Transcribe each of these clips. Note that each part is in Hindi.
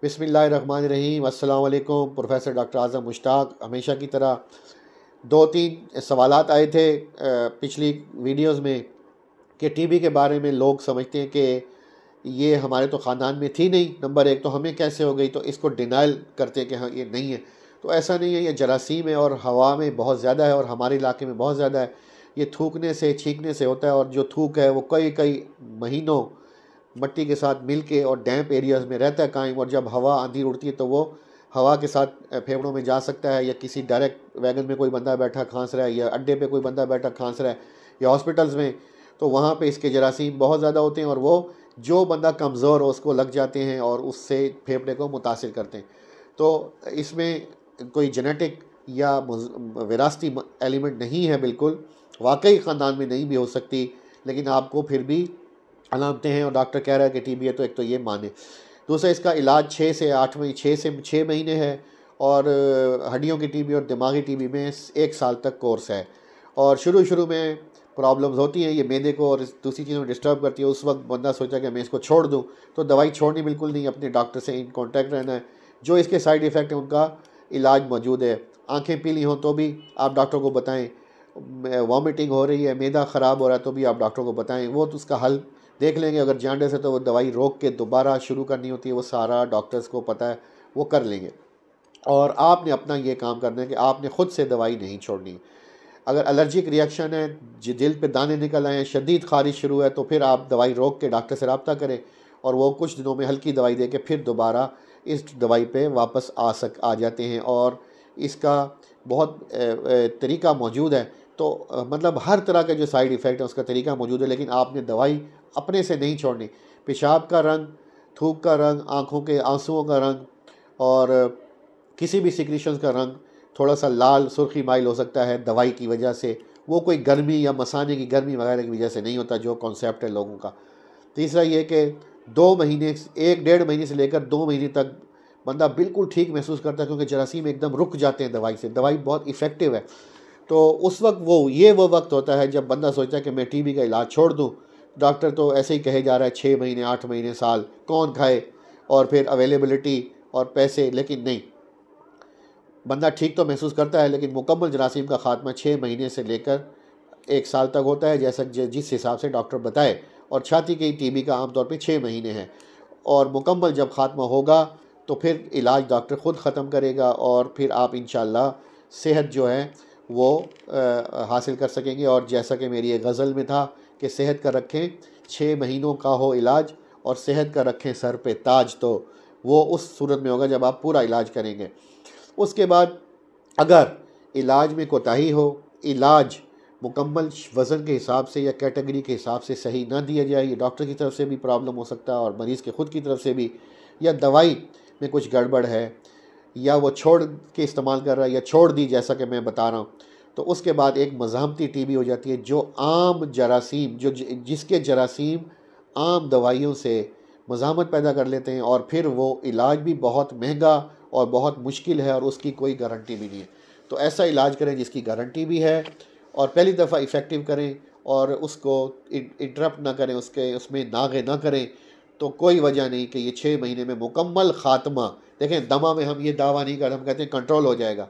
बिस्मिल्लाहिर्रहमानिर्रहीम। अस्सलाम वालेकुम। प्रोफेसर डॉक्टर आज़म मुश्ताक। हमेशा की तरह दो तीन सवालात आए थे पिछली वीडियोस में कि टीबी के बारे में लोग समझते हैं कि ये हमारे तो ख़ानदान में थी नहीं, नंबर एक, तो हमें कैसे हो गई, तो इसको डिनाइल करते हैं कि हाँ ये नहीं है। तो ऐसा नहीं है, ये जरासीम है और हवा में बहुत ज़्यादा है और हमारे इलाके में बहुत ज़्यादा है। ये थूकने से, छींकने से होता है और जो थूक है वो कई कई महीनों मट्टी के साथ मिल के और डैम्प एरियाज़ में रहता है कायम, और जब हवा आंधी उड़ती है तो वो हवा के साथ फेफड़ों में जा सकता है, या किसी डायरेक्ट वैगन में कोई बंदा बैठा खांस रहा है, या अड्डे पे कोई बंदा बैठा खांस रहा है, या हॉस्पिटल्स में, तो वहाँ पे इसके जरासीम बहुत ज़्यादा होते हैं और वो जो बंदा कमज़ोर हो उसको लग जाते हैं और उससे फेफड़े को मुतासिर करते हैं। तो इसमें कोई जेनेटिक या विरासती एलिमेंट नहीं है, बिल्कुल वाकई ख़ानदान में नहीं भी हो सकती, लेकिन आपको फिर भी अलामतें हैं और डॉक्टर कह रहा है कि टीबी है, तो एक तो ये माने। दूसरा, इसका इलाज 6 महीने है और हड्डियों की टीबी और दिमागी टीबी में 1 साल तक कोर्स है। और शुरू में प्रॉब्लम्स होती हैं, ये मैदे को और दूसरी चीज़ों में डिस्टर्ब करती है। उस वक्त बंदा सोचा कि मैं इसको छोड़ दूँ, तो दवाई छोड़नी बिल्कुल नहीं, अपने डॉक्टर से इन कॉन्टैक्ट रहना है। जो इसके साइड इफ़ेक्ट हैं उनका इलाज मौजूद है। आँखें पीली हों तो भी आप डॉक्टर को बताएँ, वॉमिटिंग हो रही है, मैदा ख़राब हो रहा है तो भी आप डॉक्टर को बताएँ, वो तो उसका हल देख लेंगे। अगर जॉन्डिस है तो वो दवाई रोक के दोबारा शुरू करनी होती है, वो सारा डॉक्टर्स को पता है, वो कर लेंगे। और आपने अपना ये काम करना है कि आपने ख़ुद से दवाई नहीं छोड़नी। अगर एलर्जिक रिएक्शन है, जल्द पे दाने निकल आए हैं, शदीद खारिश शुरू है, तो फिर आप दवाई रोक के डॉक्टर से रब्ता करें और वो कुछ दिनों में हल्की दवाई दे के फिर दोबारा इस दवाई पे वापस आ जाते हैं। और इसका बहुत तरीका मौजूद है। तो मतलब हर तरह के जो साइड इफ़ेक्ट है उसका तरीका मौजूद है, लेकिन आपने दवाई अपने से नहीं छोड़नी। पेशाब का रंग, थूक का रंग, आँखों के आंसुओं का रंग और किसी भी सिक्रीशंस का रंग थोड़ा सा लाल सुर्खी माइल हो सकता है दवाई की वजह से, वो कोई गर्मी या मसाने की गर्मी वगैरह की वजह से नहीं होता, जो कॉन्सेप्ट है लोगों का। तीसरा ये कि 2 महीने, 1 डेढ़ महीने से लेकर 2 महीने तक बंदा बिल्कुल ठीक महसूस करता है, क्योंकि जरासीम एकदम रुक जाते हैं दवाई से। दवाई बहुत इफ़ेक्टिव है। तो उस वक्त वो वक्त होता है जब बंदा सोचता है कि मैं टीबी का इलाज छोड़ दूँ। डॉक्टर तो ऐसे ही कहे जा रहा है 6 महीने, 8 महीने, साल, कौन खाए, और फिर अवेलेबिलिटी और पैसे, लेकिन नहीं, बंदा ठीक तो महसूस करता है, लेकिन मुकम्मल जरासीम का ख़ात्मा 6 महीने से लेकर 1 साल तक होता है, जैसा जिस हिसाब से डॉक्टर बताए। और छाती की टीबी का आमतौर पे 6 महीने है। और मुकम्मल जब ख़ात्मा होगा तो फिर इलाज डॉक्टर ख़ुद ख़त्म करेगा और फिर आप इंशाअल्लाह सेहत जो है वो हासिल कर सकेंगे। और जैसा कि मेरी एक गज़ल में था कि सेहत का रखें 6 महीनों का हो इलाज और सेहत का रखें सर पे ताज, तो वो उस सूरत में होगा जब आप पूरा इलाज करेंगे। उसके बाद अगर इलाज में कोताही हो, इलाज मुकम्मल वज़न के हिसाब से या कैटेगरी के हिसाब से सही ना दिया जाए, ये डॉक्टर की तरफ से भी प्रॉब्लम हो सकता है और मरीज़ के ख़ुद की तरफ से भी, या दवाई में कुछ गड़बड़ है, या वो छोड़ के इस्तेमाल कर रहा है या छोड़ दी जैसा कि मैं बता रहा हूँ, तो उसके बाद एक मज़ामती टीबी हो जाती है, जो आम जरासीम, जिसके जरासीम आम दवाइयों से मज़ामत पैदा कर लेते हैं, और फिर वो इलाज भी बहुत महंगा और बहुत मुश्किल है और उसकी कोई गारंटी भी नहीं है। तो ऐसा इलाज करें जिसकी गारंटी भी है और पहली दफ़ा इफ़ेक्टिव करें और उसको इंटरप्ट ना करें, उसमें नागे ना करें। तो कोई वजह नहीं कि ये 6 महीने में मुकम्मल ख़ात्मा। देखें, दमा में हम ये दावा नहीं करते, हम कहते हैं कंट्रोल हो जाएगा।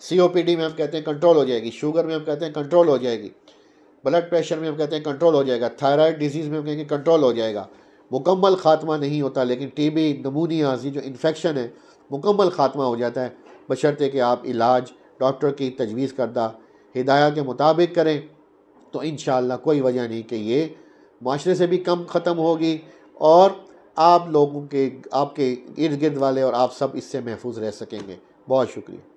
COPD में हम कहते हैं कंट्रोल हो जाएगी, शुगर में हम कहते हैं कंट्रोल हो जाएगी, ब्लड प्रेशर में हम कहते हैं कंट्रोल हो जाएगा, थायराइड डिजीज़ में हम कहेंगे कंट्रोल हो जाएगा। मुकम्मल ख़ात्मा नहीं होता, लेकिन टीबी, नमूनियाज़, ये जो इन्फेक्शन है, मुकम्मल ख़ात्मा हो जाता है, बशर्ते कि आप इलाज डॉक्टर की तजवीज़ करदा हिदायत के मुताबिक करें। तो इंशाअल्लाह कोई वजह नहीं कि ये माशरे से भी कम ख़त्म होगी और आप लोगों के, आपके इर्द गिर्द वाले और आप सब इससे महफूज रह सकेंगे। बहुत शुक्रिया।